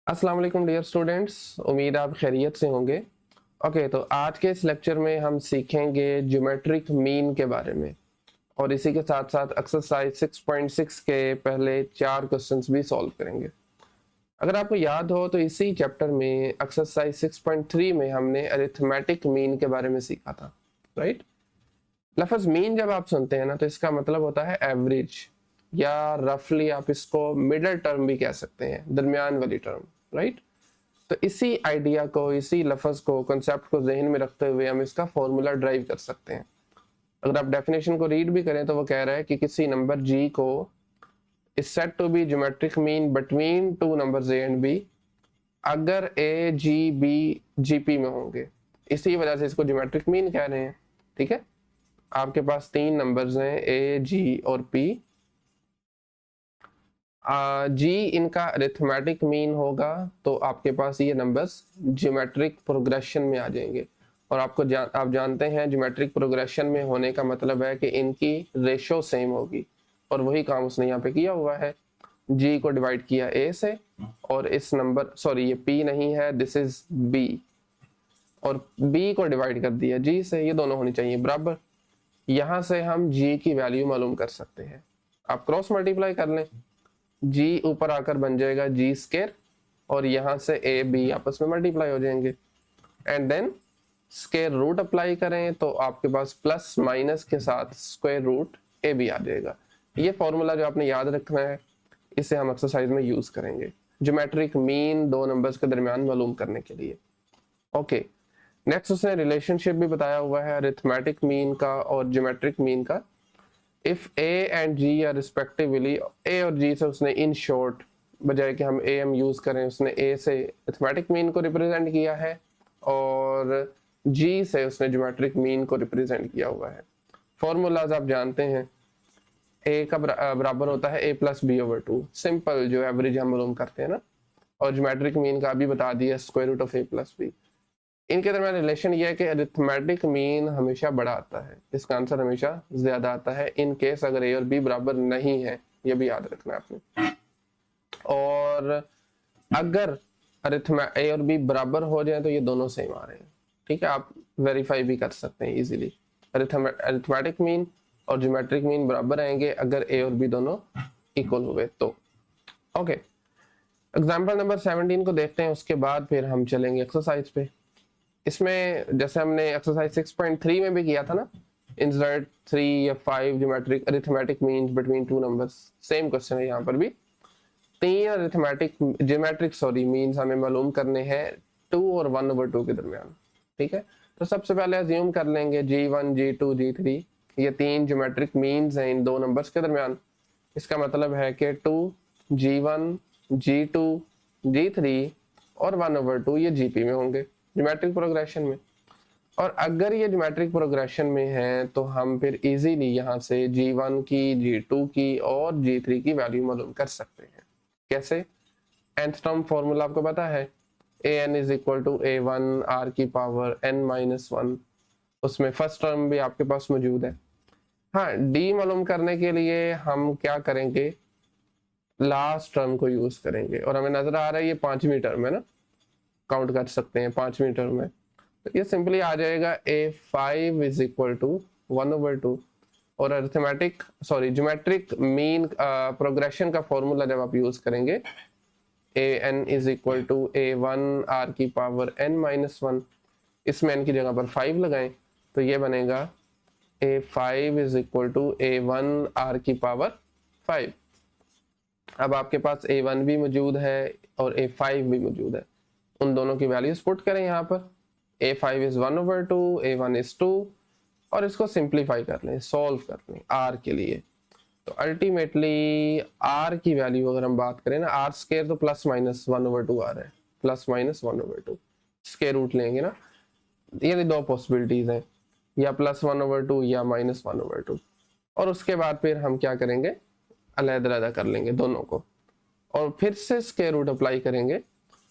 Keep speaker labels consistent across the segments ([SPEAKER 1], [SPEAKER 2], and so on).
[SPEAKER 1] अस्सलाम वालेकुम dear students, उम्मीद आप खैरियत से होंगे। ओके, तो आज के इस लेक्चर में हम सीखेंगे ज्योमेट्रिक मीन के बारे में और इसी के साथ साथ एक्सरसाइज 6.6 के पहले 4 क्वेश्चंस भी सॉल्व करेंगे। अगर आपको याद हो तो इसी चैप्टर में एक्सरसाइज 6.3 में हमने अरिथमेटिक मीन के बारे में सीखा था, राइट। लफ्ज़ मीन जब आप सुनते हैं ना तो इसका मतलब होता है एवरेज, या रफली आप इसको मिडल टर्म भी कह सकते हैं, दरमियान वाली टर्म, राइट। तो इसी आइडिया को, इसी लफ्ज़ को, कंसेप्ट को जहन में रखते हुए हम इसका फॉर्मूला ड्राइव कर सकते हैं। अगर आप डेफिनेशन को रीड भी करें तो वो कह रहा है कि किसी नंबर g को is said to be geometric mean between two numbers a and b अगर a g b gp में होंगे। इसी वजह से इसको ज्योमेट्रिक मीन कह रहे हैं, ठीक है। आपके पास 3 नंबर्स हैं a g और p। जी इनका अरिथमेटिक मीन होगा तो आपके पास ये नंबर्स ज्योमेट्रिक प्रोग्रेशन में आ जाएंगे। और आप जानते हैं ज्योमेट्रिक प्रोग्रेशन में होने का मतलब है कि इनकी रेशो सेम होगी, और वही काम उसने यहाँ पे किया हुआ है। जी को डिवाइड किया ए से, और इस नंबर सॉरी ये पी नहीं है, दिस इज बी, और बी को डिवाइड कर दिया जी से। ये दोनों होनी चाहिए बराबर। यहाँ से हम जी की वैल्यू मालूम कर सकते हैं। आप क्रॉस मल्टीप्लाई कर लें, जी ऊपर आकर बन जाएगा जी स्केयर, और यहां से ए बी आपस में मल्टीप्लाई हो जाएंगे। And then square root apply करें तो आपके पास प्लस माइनस के साथ स्क्वायर रूट ए बी आ जाएगा। ये फॉर्मूला जो आपने याद रखना है, इसे हम एक्सरसाइज में यूज करेंगे ज्योमेट्रिक मीन दो नंबर्स के दरमियान मालूम करने के लिए। ओके, नेक्स्ट उसने रिलेशनशिप भी बताया हुआ है अरिथमेटिक मीन का और ज्योमेट्रिक मीन का। If A and G are respectively, A और जी से उसने इन शॉर्ट, बजाय कि हम ए एम यूज करें, उसने ए से अरिथमेटिक मीन को रिप्रेजेंट किया है और जी से उसने ज्योमेट्रिक मीन को रिप्रेजेंट किया हुआ है। फॉर्मूलाज आप जानते हैं, ए का बराबर होता है a plus b over two, simple जो एवरेज हम मालूम करते हैं ना। और ज्योमेट्रिक मीन का भी बता दिया, square root of A plus B. इनके दरमियान रिलेशन ये है कि अरिथमेटिक मीन हमेशा बड़ा आता है, इसका आंसर हमेशा ज्यादा आता है इन केस अगर ए और बी बराबर नहीं है। ये भी याद रखना है आपने। और अगर ए और बी बराबर हो जाए तो ये दोनों सेम आ रहे हैं, ठीक है। आप वेरीफाई भी कर सकते हैं इजीली। अरिथमेटिक मीन और ज्योमेट्रिक मीन बराबर आएंगे अगर ए और बी दोनों इक्वल हुए तो। ओके, एग्जाम्पल नंबर 17 को देखते हैं, उसके बाद फिर हम चलेंगे एक्सरसाइज पे। इसमें जैसे हमने एक्सरसाइज 6.3 में भी किया था ना, इंसर्ट 3 या 5 geometric arithmetic means between two numbers, same question है यहाँ पर भी। 3 अरिथमेटिक ज्योमेट्रिक मीन्स हमें मालूम करने हैं 2 और 1/2 के दरमियान, ठीक है। तो सबसे पहले अज्यूम कर लेंगे G1 G2 G3 ये 3 ज्योमेट्रिक मीन्स हैं इन दो नंबर्स के दरमियान। इसका मतलब है कि 2 G1 G2 G3 और 1/2 ये GP में होंगे, ज्योमेट्रिक प्रोग्रेशन में। और अगर ये ज्योमेट्रिक प्रोग्रेशन में है तो हम फिर इजीली यहाँ से G1 की, G2 की और G3 की वैल्यू मालूम कर सकते हैं। कैसे? nth टर्म फॉर्मूला आपको पता है, an is equal to a1 r की पावर n-1। उसमें फर्स्ट टर्म भी आपके पास मौजूद है। हाँ, d मालूम करने के लिए हम क्या करेंगे, लास्ट टर्म को यूज करेंगे। और हमें नजर आ रहा है ये 5वीं टर्म है ना, काउंट कर सकते हैं 5वीं टर्म में। तो ये सिंपली आ जाएगा a5 इज इक्वल टू 1/2। और अरिथमेटिक ज्योमेट्रिक मीन प्रोग्रेशन का फॉर्मूला जब आप यूज करेंगे, an is equal to a1 r की पावर n-1, इसमें n की जगह पर 5 लगाएं तो ये बनेगा a5 is equal to a1 r की पावर 5। अब आपके पास a1 भी मौजूद है और a5 भी मौजूद है, उन दोनों की वैल्यूज पुट करें यहाँ पर। a5 इज 1/2, a1 इज 2, और इसको सिंप्लीफाई कर लें, सॉल्व कर लें r के लिए। तो अल्टीमेटली r की वैल्यू अगर हम बात करें ना, r स्केयर तो प्लस माइनस 1/2 आ रहा है, प्लस माइनस 1/2 स्केयर रूट लेंगे ना। ये दो पॉसिबिलिटीज हैं, या प्लस 1/2 या माइनस 1/2। और उसके बाद फिर हम क्या करेंगे, अलग-अलग कर लेंगे दोनों को, और फिर से स्क्वायर रूट अप्लाई करेंगे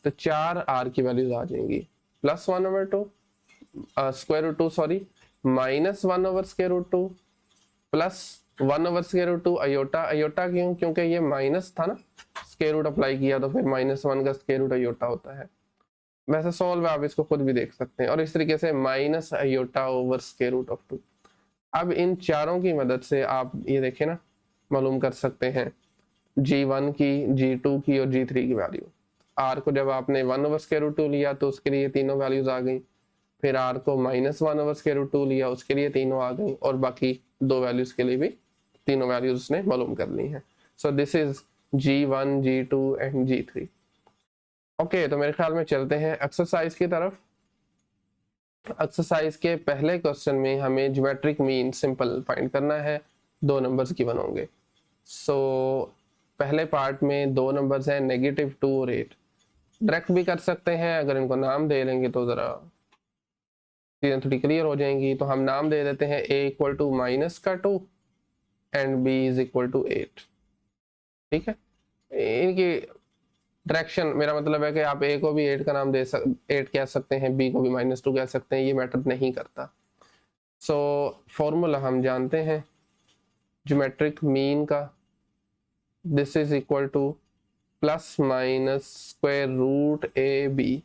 [SPEAKER 1] तो 4r की वैल्यूज आ जाएंगी, plus 1/2 square root 2 sorry, -1/√2 plus 1 over square root 2 iota, iota क्यों? क्योंकि ये माइनस था ना, स्क्वायर रूट अप्लाई किया तो फिर -1 का स्क्वायर रूट अयोटा होता है। वैसे सॉल्व आप इसको खुद भी देख सकते हैं। और इस तरीके से minus iota over square root of 2। अब इन चारों की मदद से आप ये देखें ना, मालूम कर सकते हैं G1 की, G2 की और G3 की वैल्यू। R को जब आपने 1 ओवर स्क्वायर रूट 2 लिया तो उसके लिए तीनों वैल्यूज आ गई, फिर R को -1 ओवर स्क्वायर रूट 2 लिया, उसके लिए तीनों आ गई, और बाकी दो वैल्यूज के लिए भी तीनों वैल्यूज उसने मालूम कर ली हैं। So this is G1, G2 and G3। Okay, तो मेरे ख्याल में चलते हैं एक्सरसाइज की तरफ। एक्सरसाइज के पहले क्वेश्चन में हमें ज्योमेट्रिक मीन सिंपल फाइंड करना है। दो नंबर्स गिवन होंगे। सो पहले पार्ट में दो नंबर्स हैं, -2 और 8। डायरेक्ट भी कर सकते हैं, अगर इनको नाम दे लेंगे तो ज़रा चीज़ें थोड़ी क्लियर हो जाएंगी। तो हम नाम दे देते हैं a equal to -2 and b is equal to 8। ठीक है, इनकी डायरेक्शन, मेरा मतलब है कि आप a को भी 8 का नाम 8 कह सकते हैं, b को भी -2 कह सकते हैं, ये मैटर नहीं करता। सो फॉर्मूला हम जानते हैं ज्योमेट्रिक मीन का, this is equal to ± square root AB।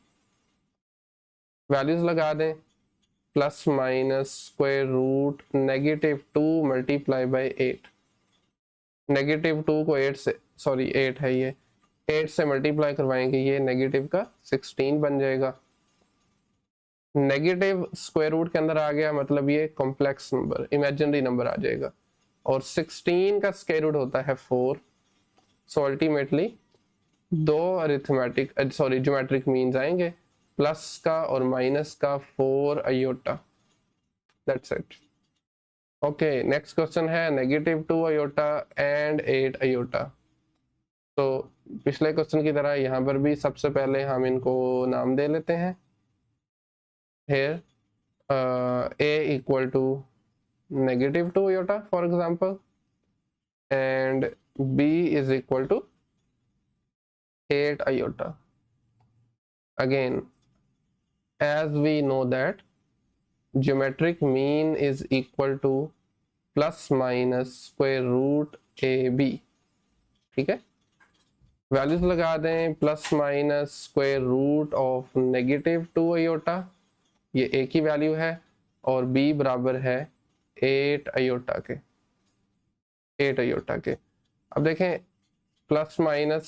[SPEAKER 1] Values लगा दें, ± स्क्वायर रूट -2 मल्टीप्लाई बाई 8। -2 को 8 से, सॉरी 8 है ये, 8 से मल्टीप्लाई करवाएंगे, ये नेगेटिव का 16 बन जाएगा। नेगेटिव स्क्वायर रूट के अंदर आ गया, मतलब ये कॉम्प्लेक्स नंबर, इमेजिनरी नंबर आ जाएगा, और 16 का स्क्वायर रूट होता है 4। सो अल्टीमेटली दो अरिथमेटिक सॉरी ज्योमेट्रिक मीन्स आएंगे, प्लस का और माइनस का 4 iota. That's it. Okay, next question है -2 अयोटा एंड 8 अयोटा। तो पिछले क्वेश्चन की तरह यहाँ पर भी सबसे पहले हम इनको नाम दे लेते हैं। here a equal to -2 iota for example, and b is equal to 8 iota. Again, as we know that geometric mean is equal to ± square root ab। ठीक है, वैल्यूज लगा दें, ± स्क्वायर रूट ऑफ -2 iota, ये a की value है, और b बराबर है 8 अयोटा के, 8 अयोटा के। अब देखें, ±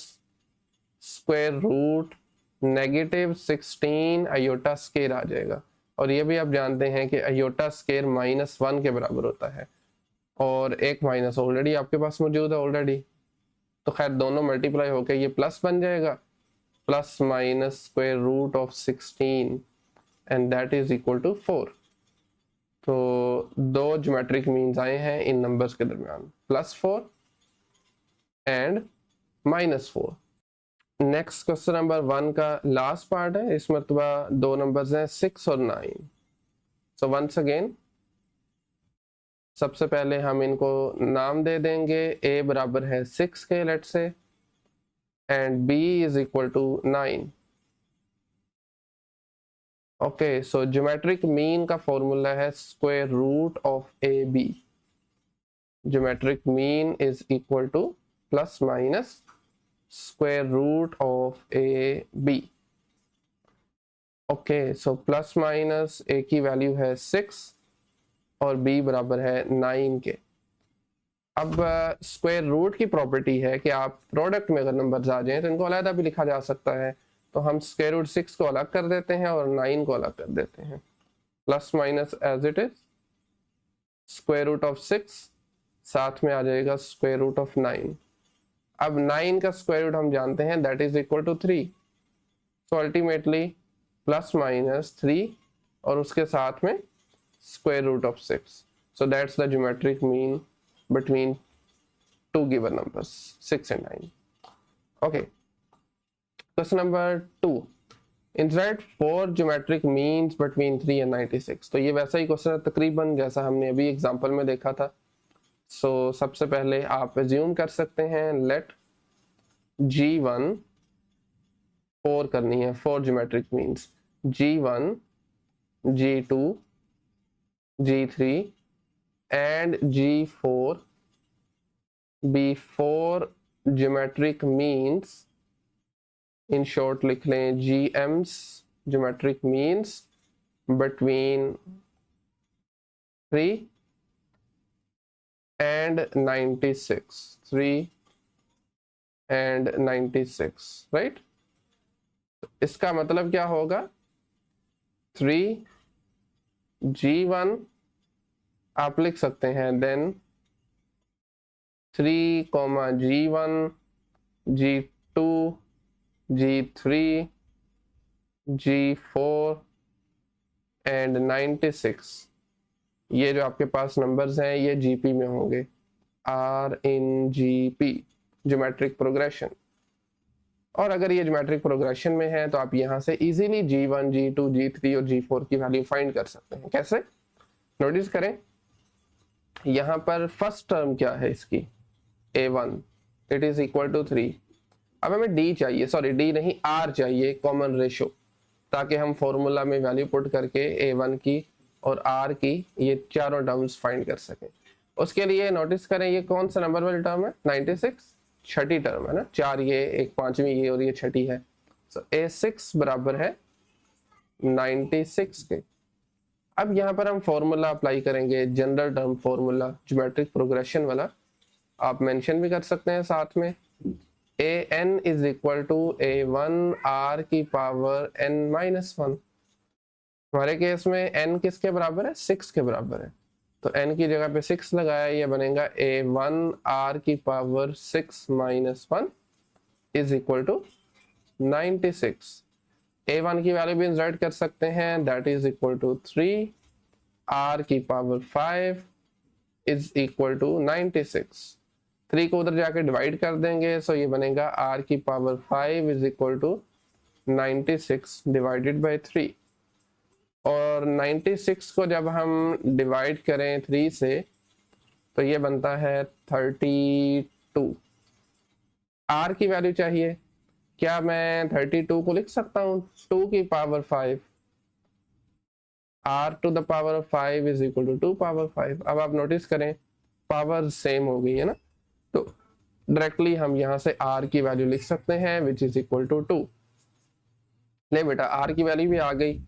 [SPEAKER 1] स्क्वायर रूट -16 अयोटा स्केयर आ जाएगा, और ये भी आप जानते हैं कि अयोटा स्केयर -1 के बराबर होता है, और एक माइनस ऑलरेडी आपके पास मौजूद है ऑलरेडी, तो खैर दोनों मल्टीप्लाई होकर ये प्लस बन जाएगा, ± square root of 16 and that is equal to 4। तो दो ज्योमेट्रिक मीन्स आए हैं इन नंबर्स के दरमियान, +4 एंड -4। नेक्स्ट क्वेश्चन नंबर 1 का लास्ट पार्ट है, इस मरतबा दो नंबर्स हैं 6 और 9। सो वंस अगेन सबसे पहले हम इनको नाम दे देंगे, a बराबर है 6 के लेट से, and b is equal to 9। Okay, so geometric mean का फॉर्मूला है square root of AB। Geometric mean is equal to ± square root of AB। Okay, so ± a की वैल्यू है 6 और b बराबर है 9 के। अब स्क्वायर रूट की प्रॉपर्टी है कि आप प्रोडक्ट में अगर नंबर्स आ जाएं तो इनको अलग भी लिखा जा सकता है, तो हम स्क्वायर रूट 6 को अलग कर देते हैं और 9 को अलग कर देते हैं, ± as it is square root of 6, साथ में आ जाएगा स्क्वायर रूट ऑफ 9। अब 9 का स्क्वायर रूट हम जानते हैं, that is equal to 3। So ultimately ±3 और उसके साथ में square root of 6. So that's the geometric mean between two given numbers 6 and 9. Okay, question number 2, insert 4 geometric means between 3 and 96। तो ये वैसा ही क्वेश्चन है तकरीबन जैसा हमने अभी एग्जांपल में देखा था। सो सबसे पहले आप एज्यूम कर सकते हैं, लेट G1 4 करनी है, 4 geometric means G1, G2, G3 and G4 before geometric means, in short लिख लें GMs, geometric means between 3 and 96, 3 and 96, right. इसका मतलब क्या होगा, 3G1 आप लिख सकते हैं, then 3, G1, G2, G3, G4 and 96, ये जो आपके पास नंबर्स हैं ये GP में होंगे, R in GP, geometric progression. और अगर ये ज्योमेट्रिक प्रोग्रेशन में है तो आप यहाँ से इजीली G1, G2, G3 और G4 की वैल्यू फाइंड कर सकते हैं। कैसे, नोटिस करें, यहाँ पर फर्स्ट टर्म क्या है इसकी, A1, it is equal to 3। अब हमें D चाहिए, सॉरी D नहीं R चाहिए, कॉमन रेशो, ताकि हम फॉर्मूला में वैल्यू पुट करके A1 की और R की ये चारों टर्म्स फाइंड कर सकें। उसके लिए नोटिस करें ये कौन सा नंबर वाली टर्म है, 96, छठी टर्म है ना, 4 ये, एक पांचवी ये और ये छठी है। सो A6 बराबर है 96 के। अब यहाँ पर हम फॉर्मूला अप्लाई करेंगे, general term formula, geometric progression वाला, आप मेंशन भी कर सकते हैं साथ में। an is equal to A1 R की पावर n-1। हमारे केस में n किसके बराबर है, 6 के बराबर है, तो n की जगह पे 6 लगाया, ये बनेगा A1 R की power 6-1 is equal to 96। A1 की वैल्यू भी इंसर्ट कर सकते हैं, that is equal to 3, R की पावर 5 इज इक्वल टू 96। 3 को उधर जाके डिवाइड कर देंगे, सो ये बनेगा R की power 5 is equal to 96 divided by 3। और 96 को जब हम डिवाइड करें 3 से तो ये बनता है 32। R की वैल्यू चाहिए, क्या मैं 32 को लिख सकता हूँ 2 की power 5, R to the power of 5 is equal to 2 power 5। अब आप नोटिस करें पावर सेम हो गई है ना, तो डायरेक्टली हम यहाँ से R की वैल्यू लिख सकते हैं विच इज इक्वल टू 2। ले बेटा, R की वैल्यू भी आ गई,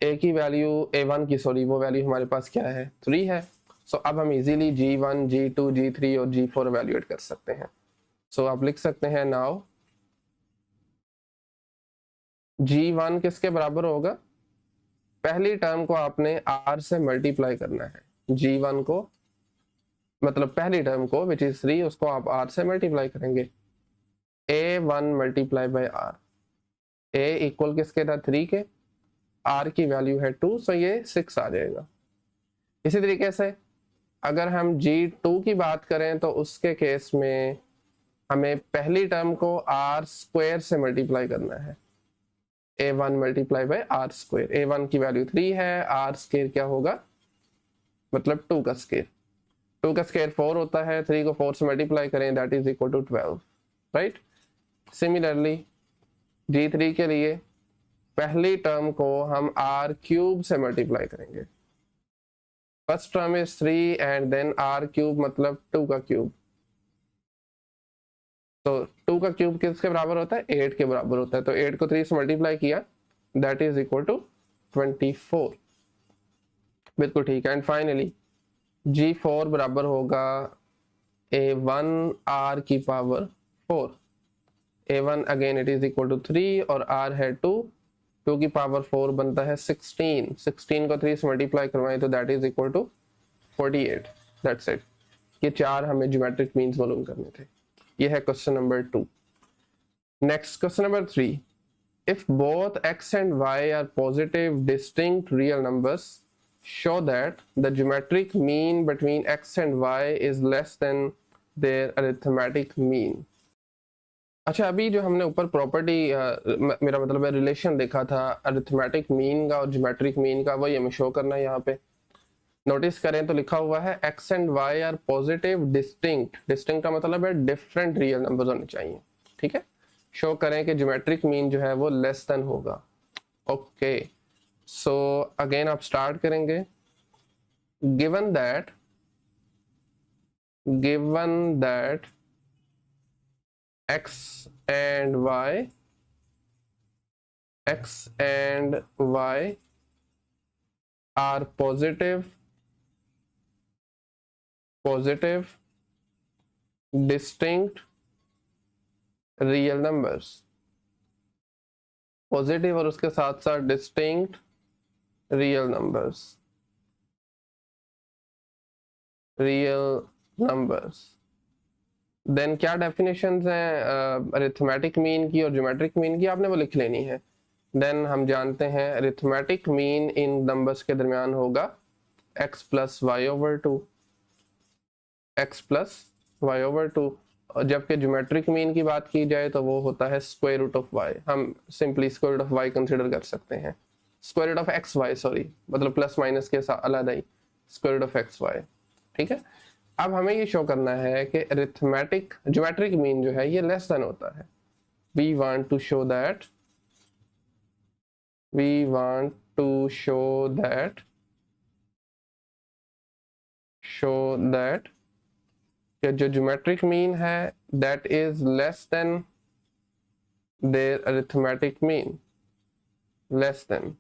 [SPEAKER 1] A की वैल्यू, A1 की सॉरी, वो वैल्यू हमारे पास क्या है, 3 है। सो अब हम इजीली G1, G2, G3 और G4 वैल्यूएट कर सकते हैं। सो आप लिख सकते हैं नाउ G1 किसके बराबर होगा, पहली टर्म को आपने R से मल्टीप्लाई करना है, G1 को मतलब पहली टर्म को विच इज 3, उसको आप R से मल्टीप्लाई करेंगे, A1 multiply by R, A equal किसके था 3 के, R की वैल्यू है 2, सो ये 6 आ जाएगा। इसी तरीके से अगर हम G2 की बात करें तो उसके केस में हमें पहली टर्म को R स्क्वायर से मल्टीप्लाई करना है, A1 multiply by R square. A1 की वैल्यू 3 है, R स्क्वायर क्या होगा, मतलब 2 का स्क्वायर, 2 का स्क्वायर 4 होता है, 3 को 4 से मल्टीप्लाई करें that is equal to 12, right. Similarly G3 के लिए पहली टर्म को हम R क्यूब से मल्टीप्लाई करेंगे, first term is 3 and then R cube मतलब 2 का क्यूब, तो 2 का क्यूब किसके बराबर होता है, 8 के बराबर होता है, तो 8 को 3 से मल्टीप्लाई किया दैट इज इक्वल टू 24, बिल्कुल ठीक है। एंड फाइनली G4 बराबर होगा A1 R की power 4, A1 again it is equal to 3 और R है 2, 2 की पावर 4 बनता है 16, 16 को 3 से मल्टीप्लाई करवाएं तो that is equal to 48, that's it. ये चार हमें ज्योमेट्रिक मीन्स मालूम करने थे। ये है question number 2। Next question number 3, if both x and y are positive distinct real numbers show that the geometric mean between x and y is less than their arithmetic mean। अच्छा, अभी जो हमने ऊपर प्रॉपर्टी मेरा मतलब है relation देखा था अरिथमेटिक मीन का और ज्योमेट्रिक मीन का, वही हमें शो करना है यहाँ पे। नोटिस करें तो लिखा हुआ है x and y are positive distinct, distinct का मतलब है डिफरेंट रियल नंबर्स होने चाहिए, ठीक है। शो करें कि ज्योमेट्रिक मीन जो है वो लेस देन होगा। ओके, सो अगेन आप स्टार्ट करेंगे, given that given that x and y are positive distinct real numbers, positive और उसके साथ साथ डिस्टिंक्ट रियल नंबर्स, देन क्या डेफिनेशंस हैं अरिथमेटिक मीन की और ज्योमेट्रिक मीन की, आपने वो लिख लेनी है। देन हम जानते हैं अरिथमेटिक मीन इन नंबर्स के दरमियान होगा x plus Y over two, और जबकि ज्योमेट्रिक मीन की बात की जाए तो वो होता है स्क्वायर रूट ऑफ वाई। हम simply square root of y consider कर सकते हैं, square root of x y, sorry, मतलब प्लस माइनस के साथ अलग ही square root of x y. ठीक है, अब हमें ये शो करना है कि अरिथमेटिक ज्योमेट्रिक मीन जो है ये लेस देन होता है। We want to show that कि जो ज्योमेट्रिक मीन है that is less than their arithmetic mean, less than.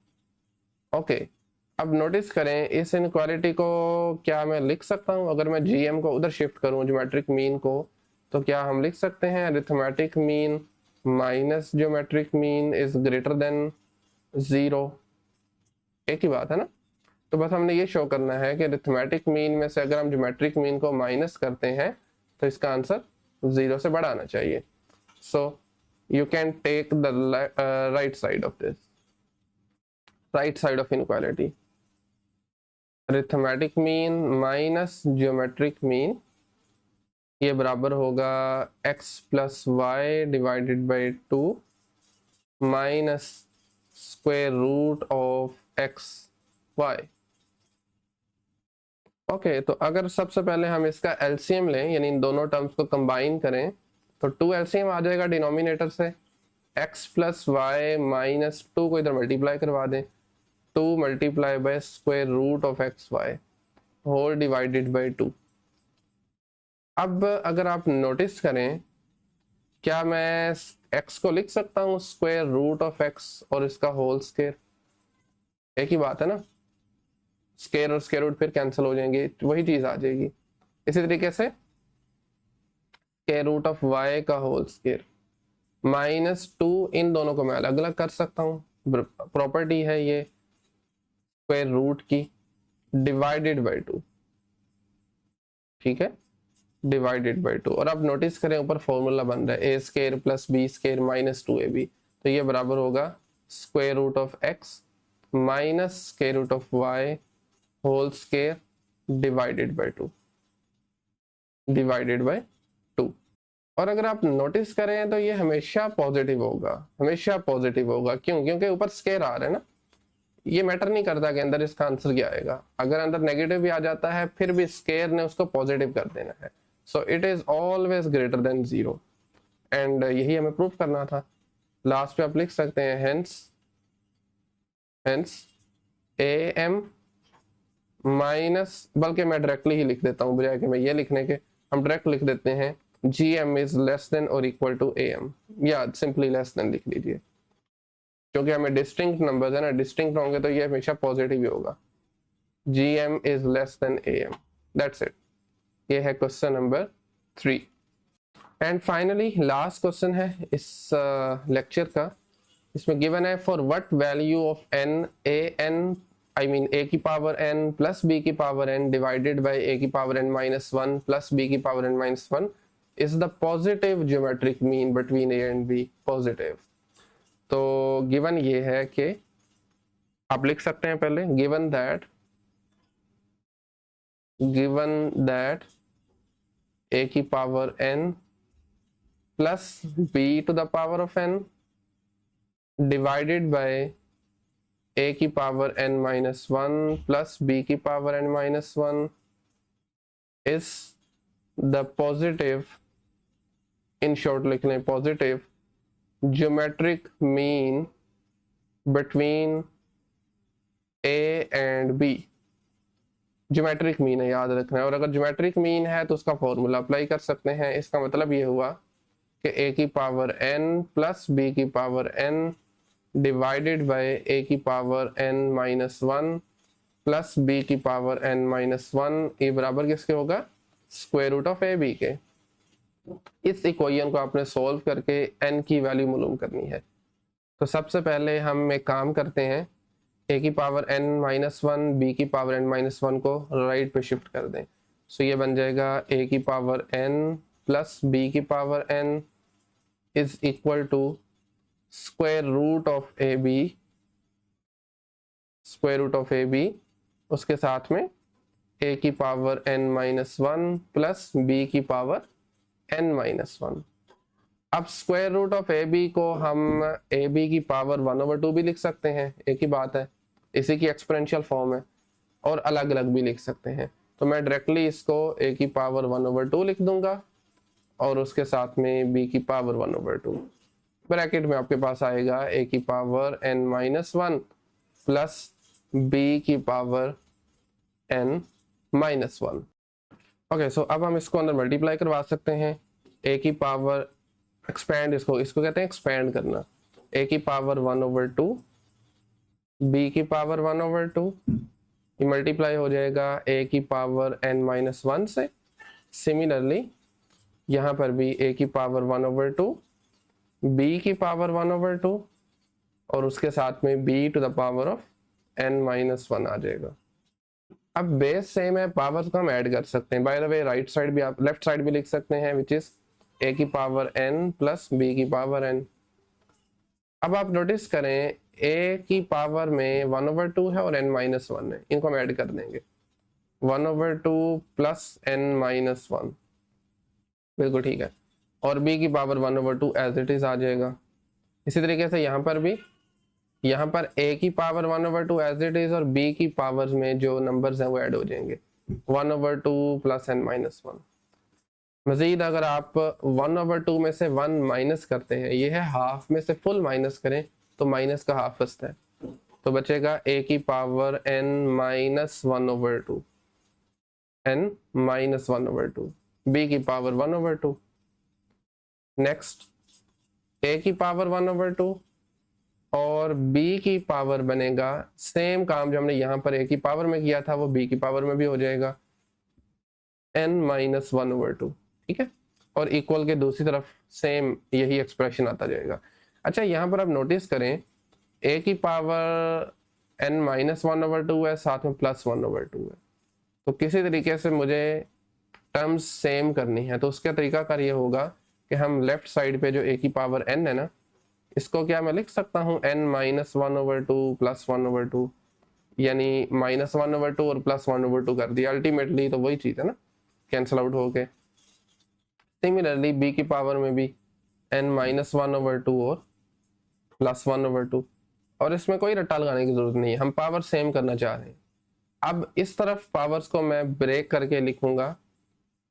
[SPEAKER 1] Okay, अब नोटिस करें इस इनक्वालिटी को क्या मैं लिख सकता हूं, अगर मैं जीएम को उधर शिफ्ट करूं ज्योमेट्रिक मीन को, तो क्या हम लिख सकते हैं arithmetic mean minus geometric mean is greater than 0। एक ही बात है ना। तो बस हमने ये शो करना है कि अरिथमेटिक मीन में से अगर हम ज्योमेट्रिक मीन को माइनस करते हैं तो इसका आंसर 0 से बड़ा आना चाहिए। So you can take the right side of this, right side of inequality, arithmetic mean minus geometric mean, ये बराबर होगा x plus Y divided by 2 minus square root of x Y. Okay, तो अगर सबसे पहले हम इसका एलसीएम लें, यानी इन दोनों टर्म्स को कंबाइन करें, तो 2 एलसीएम आ जाएगा डिनोमिनेटर से, x प्लस वाई माइनस 2 को इधर मल्टीप्लाई करवा दें, 2 multiply by square root of x Y whole divided by 2। अब अगर आप नोटिस करें, क्या मैं x को लिख सकता हूँ स्क्वायर रूट ऑफ x और इसका होल स्क्वायर, एक ही बात है ना, स्क्वायर और स्क्वायर रूट फिर कैंसिल हो जाएंगे, वही चीज आ जाएगी। इसी तरीके से स्क्वायर रूट ऑफ y का होल स्क्वायर माइनस 2, इन दोनों को मैं अलग अलग कर सकता हूँ, प्रॉपर्टी है ये स्क्वायर रूट की, डिवाइडेड बाय 2। ठीक है, डिवाइडेड बाय 2। और अब नोटिस करें ऊपर फॉर्मूला बन रहा है a square plus b square minus 2ab, तो ये बराबर होगा square root of x minus square root of y whole square divided by 2। और अगर आप नोटिस करें तो ये हमेशा पॉजिटिव होगा, क्यों? क्योंकि ऊपर स्क्वायर आ रहा है ना, ये मैटर नहीं करता कि अंदर इसका आंसर क्या आएगा, अगर अंदर नेगेटिव भी आ जाता है फिर भी स्क्वायर ने उसको पॉजिटिव कर देना है। So it is always greater than 0, and यही हमें प्रूफ करना था। लास्ट पे आप लिख सकते हैं हेंस am माइनस, बल्कि मैं डायरेक्टली ही लिख देता हूँ बजाय कि मैं ये लिखने के, हम डायरेक्ट लिख देते हैं gm इज लेस देन और इक्वल टू am, या सिंपली लेस देन लिख लीजिए, क्योंकि हमें डिस्टिंक्ट नंबर्स है ना, डिस्टिंक्ट होंगे तो ये हमेशा पॉजिटिव ही होगा। gm is less then am, that's it. ये है question number 3। And finally last question है इस लेक्चर का, इसमें गिवन है for what value of n a की पावर n प्लस b की power n divided by a की power n minus 1 plus b की power n minus 1 is the positive geometric mean between a and b, positive. तो given ये है कि आप लिख सकते हैं पहले गिवन दैट a की power n plus b to the power of n divided by a की power n minus 1 plus b की power n minus 1 is the positive, in short लिख लें positive geometric mean between a and b, geometric mean है, याद रखना है। और अगर ज्योमेट्रिक मीन है तो उसका फॉर्मूला अप्लाई कर सकते हैं। इसका मतलब ये हुआ कि a की पावर n प्लस b की power n divided by a की power n minus 1 plus b की पावर n माइनस 1, ये बराबर किसके होगा? Square root of A B के। इस इक्वेशन को आपने सॉल्व करके n की वैल्यू मालूम करनी है। तो सबसे पहले हम एक काम करते हैं, a की पावर n माइनस 1 b की पावर n माइनस 1 को राइट पे शिफ्ट कर दें। सो ये बन जाएगा a की पावर n प्लस b की power n is equal to square root of A B, square root of A B, उसके साथ में a की power n minus 1 plus b की पावर n माइनस 1। अब square root of A B को हम A B की power 1/2 भी लिख सकते हैं, एक ही बात है, इसी की एक्सपोनेंशियल फॉर्म है, और अलग अलग भी लिख सकते हैं। तो मैं डायरेक्टली इसको a की पावर 1/2 लिख दूंगा और उसके साथ में b की पावर 1/2। ब्रैकेट में आपके पास आएगा a की power n minus 1 plus b की पावर n माइनस 1। ओके, सो अब हम इसको अंदर मल्टीप्लाई करवा सकते हैं। a की पावर एक्सपैंड, इसको कहते हैं एक्सपैंड करना। a की पावर 1/2 b की पावर 1/2, ये मल्टीप्लाई हो जाएगा a की पावर n माइनस 1 से। सिमिलरली यहाँ पर भी a की पावर 1/2 b की पावर 1/2 और उसके साथ में b to the power of n minus 1 आ जाएगा। अब बेस सेम है, पावर्स को हम ऐड कर सकते हैं। By the way right side भी आप लेफ्ट साइड भी लिख सकते हैं, विच इज a की पावर n प्लस b की पावर n। अब आप नोटिस करें a की पावर में 1/2 है और n माइनस 1 है, इनको हम ऐड कर देंगे। 1/2 प्लस n माइनस 1, बिल्कुल ठीक है। और b की पावर 1/2 एज इट इज आ जाएगा। इसी तरीके से यहाँ पर भी, यहाँ पर a की पावर 1/2 एज इट इज और b की पावर्स में जो नंबर्स हैं वो ऐड हो जाएंगे, 1/2 प्लस n माइनस 1। मजीद अगर आप 1/2 में से 1 माइनस करते हैं, ये है हाफ में से फुल माइनस करें तो माइनस का हाफ बचता है, तो बचेगा a की power n minus 1/2, n minus 1/2, b की पावर 1/2। नेक्स्ट a की पावर 1/2 और b की पावर बनेगा, सेम काम जो हमने यहाँ पर a की पावर में किया था वो b की पावर में भी हो जाएगा, n माइनस 1/2, ठीक है। और इक्वल के दूसरी तरफ सेम यही एक्सप्रेशन आता जाएगा। अच्छा, यहाँ पर आप नोटिस करें a की पावर n माइनस 1/2 है, साथ में प्लस 1/2 है, तो किसी तरीके से मुझे टर्म्स सेम करनी है। तो उसका तरीकाकार ये होगा कि हम लेफ्ट साइड पे जो a की पावर n है ना, इसको क्या मैं लिख सकता हूँ n माइनस 1/2 प्लस 1/2, यानी माइनस 1/2 और प्लस 1/2 कर दिया। अल्टीमेटली तो वही चीज़ है ना, कैंसिल आउट होके। सिमिलरली b की पावर में भी n माइनस 1/2 और प्लस 1/2, और इसमें कोई रट्टा लगाने की जरूरत नहीं है, हम पावर सेम करना चाह रहे हैं। अब इस तरफ पावर्स को मैं ब्रेक करके लिखूंगा,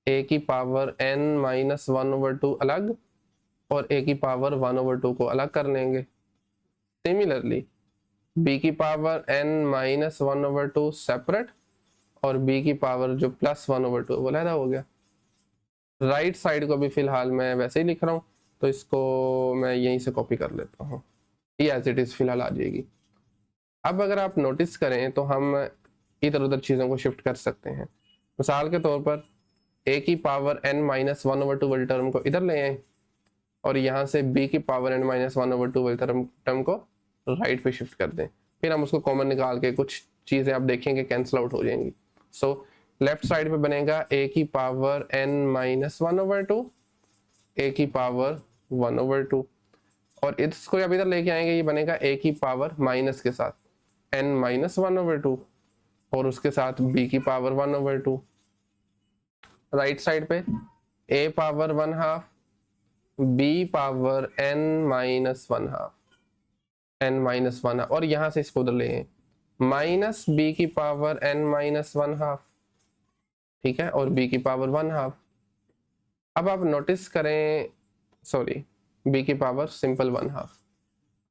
[SPEAKER 1] a की पावर n माइनस 1/2 अलग और a की पावर 1/2 को अलग कर लेंगे। सिमिलरली b की पावर n माइनस 1/2 सेपरेट और b की पावर जो प्लस 1/2 वो अलग हो गया। राइट साइड को भी फिलहाल मैं वैसे ही लिख रहा हूँ, तो इसको मैं यहीं से कॉपी कर लेता हूँ, ये एज इट इज फिलहाल आ जाएगी। अब अगर आप नोटिस करें तो हम इधर उधर चीज़ों को शिफ्ट कर सकते हैं। मिसाल के तौर पर a की पावर n माइनस 1/2 वाली टर्म को इधर ले आए और यहाँ से b की पावर n माइनस 1/2 वाली टर्म को राइट पे शिफ्ट कर दें, फिर हम उसको कॉमन निकाल के कुछ चीज़ें आप देखेंगे कैंसिल आउट हो जाएंगी। सो लेफ्ट साइड पे बनेगा a की पावर n माइनस 1/2, a की पावर 1/2, और इसको जब इधर लेके आएंगे ये बनेगा a की पावर माइनस के साथ n माइनस 1/2 और उसके साथ b की पावर 1/2। राइट साइड पे a power 1/2, b power n minus 1/2, n minus 1/2, और यहाँ से इसको उधर ले आए माइनस b की पावर n माइनस 1/2, ठीक है, और b की पावर 1/2। अब आप नोटिस करें, सॉरी, b की पावर सिंपल 1/2।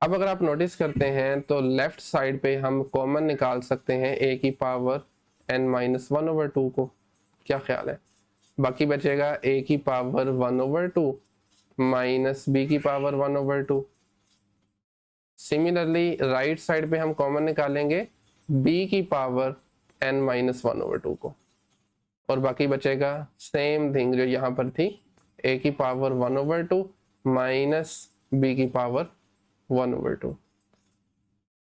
[SPEAKER 1] अब अगर आप नोटिस करते हैं तो लेफ्ट साइड पे हम कॉमन निकाल सकते हैं a की पावर n माइनस 1/2 को। क्या ख्याल है? बाकी बचेगा a की पावर 1/2 माइनस b की पावर 1/2। सिमिलरली राइट साइड पे हम कॉमन निकालेंगे b की पावर n माइनस 1/2 को, और बाकी बचेगा सेम थिंग जो यहाँ पर थी, a की पावर 1/2 माइनस b की पावर 1/2।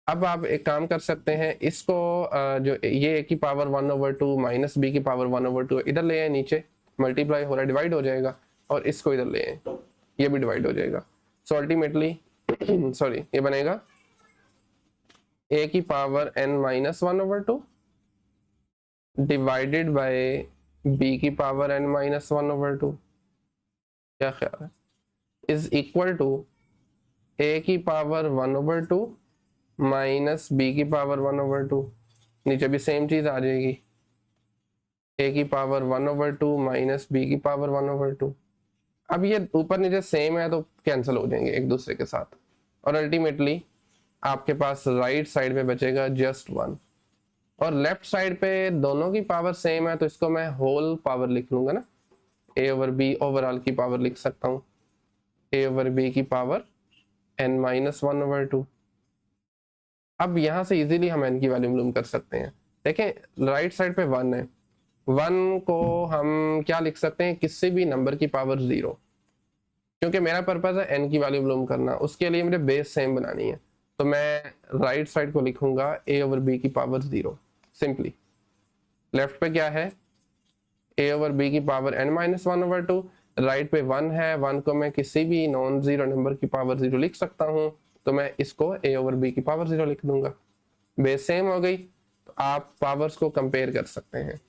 [SPEAKER 1] अब आप एक काम कर सकते हैं, इसको जो ये a की पावर 1/2 माइनस b की पावर 1/2 इधर ले आए, नीचे मल्टीप्लाई हो रहा है, डिवाइड हो जाएगा, और इसको इधर ले आए, ये भी डिवाइड हो जाएगा। सो अल्टीमेटली सॉरी, ये बनेगा a की power n minus 1/2 divided by b की पावर n माइनस 1/2। क्या ख्याल है? इज इक्वल टू a की पावर 1/2 माइनस b की पावर 1/2। नीचे भी सेम चीज आ जाएगी, a की पावर 1/2 माइनस b की पावर 1/2। अब ये ऊपर नीचे सेम है तो कैंसिल हो जाएंगे एक दूसरे के साथ, और अल्टीमेटली आपके पास राइट साइड पे बचेगा जस्ट 1, और लेफ्ट साइड पे दोनों की पावर सेम है तो इसको मैं होल पावर लिख लूंगा ना, a ओवर b ओवरऑल की पावर लिख सकता हूँ, a ओवर b की पावर n माइनस 1/2। अब यहाँ से इजीली हम n की वैल्यू मालूम कर सकते हैं। देखें राइट साइड पे 1 है, 1 को हम क्या लिख सकते हैं, किसी भी नंबर की पावर 0, क्योंकि मेरा पर्पज है n की वैल्यू मालूम करना, उसके लिए मुझे बेस सेम बनानी है, तो मैं राइट साइड को लिखूंगा a ओवर b की पावर 0 सिंपली। लेफ्ट पे क्या है, a ओवर b की पावर n माइनस 1/2, राइट पे 1 है, 1 को मैं किसी भी नॉन जीरो नंबर की पावर 0 लिख सकता हूँ, तो मैं इसको a ओवर b की पावर 0 लिख दूंगा। बेस सेम हो गई, तो आप पावर्स को कंपेयर कर सकते हैं,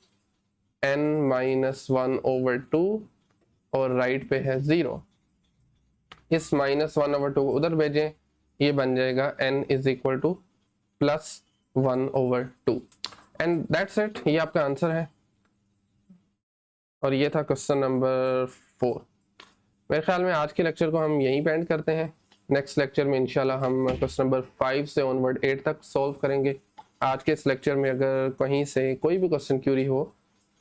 [SPEAKER 1] n माइनस 1/2 और राइट पे है 0, इस माइनस 1/2 को उधर भेजें, ये बन जाएगा n is equal two plus 1/2, and that's it, ये आपका आंसर है। और ये था क्वेश्चन नंबर 4। मेरे ख्याल में आज के लेक्चर को हम यहीं पे एंड करते हैं। नेक्स्ट लेक्चर में इंशाल्लाह हम क्वेश्चन नंबर 5 से ऑनवर्ड 8 तक सॉल्व करेंगे। आज के इस लेक्चर में अगर कहीं से कोई भी क्वेश्चन क्यूरी हो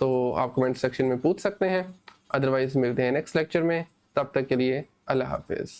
[SPEAKER 1] तो आप कमेंट सेक्शन में पूछ सकते हैं, अदरवाइज मिलते हैं नेक्स्ट लेक्चर में। तब तक के लिए अल्लाह हाफिज़।